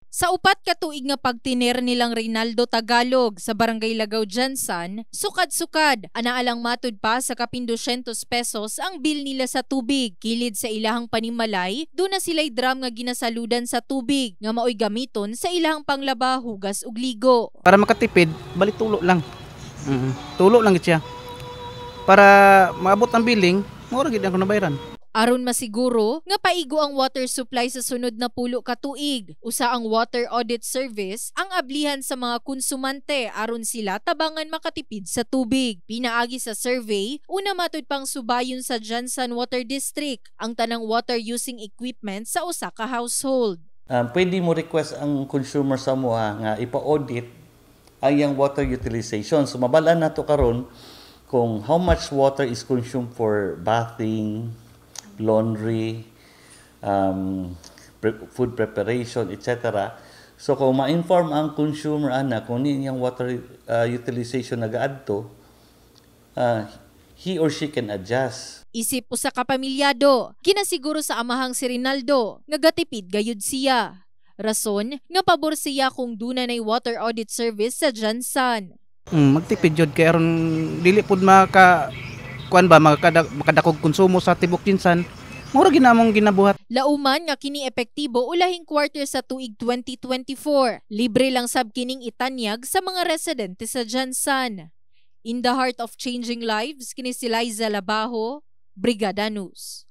Sa upat ka tuig nga pagtiner nilang Rinaldo Tagalog sa Barangay Lagaw Jansan, sukad-sukad anaalang matud pa sa kapin 200 pesos ang bill nila sa tubig. Kilid sa ilahang panimalay, doon na sila'y drum nga ginasaludan sa tubig nga maoy gamiton sa ilahang panglaba, hugas ug ligo. Para makatipid, balik tulo lang. Tulo lang siya. Para maabot ang billing, mura gid ang nabayaran. Aron masiguro nga paigo ang water supply sa sunod na pulo ka tuig, usa ang Water Audit Service ang ablihan sa mga konsumante aron sila tabangan makatipid sa tubig. Pinaagi sa survey, una matud pang subayon sa Jansan Water District ang tanang water using equipment sa usa ka household. Pwede mo request ang consumer sa mo nga ipa-audit ang iyang water utilization. So mabalaan nato karon kung how much water is consumed for bathing, laundry, food preparation, etc. So kung ma-inform ang consumer kung niyang water utilization nagaadto, he or she can adjust. Isip usa ka pamilyado, ginasiguro sa amahang si Rinaldo nga gatipid gayud siya. Rason nga pabor siya kung duna nay water audit service sa Jansan. Magtipid jud kay aron dili pud makadakog konsumo sa tibok Jinsan. Mura ginamong ginabuhat. Lauman nga kini epektibo ulahing quarter sa tuig 2024. Libre lang sab kining itanyag sa mga residente sa Jansan. In the heart of changing lives, kini si Liza Labajo, Brigada News.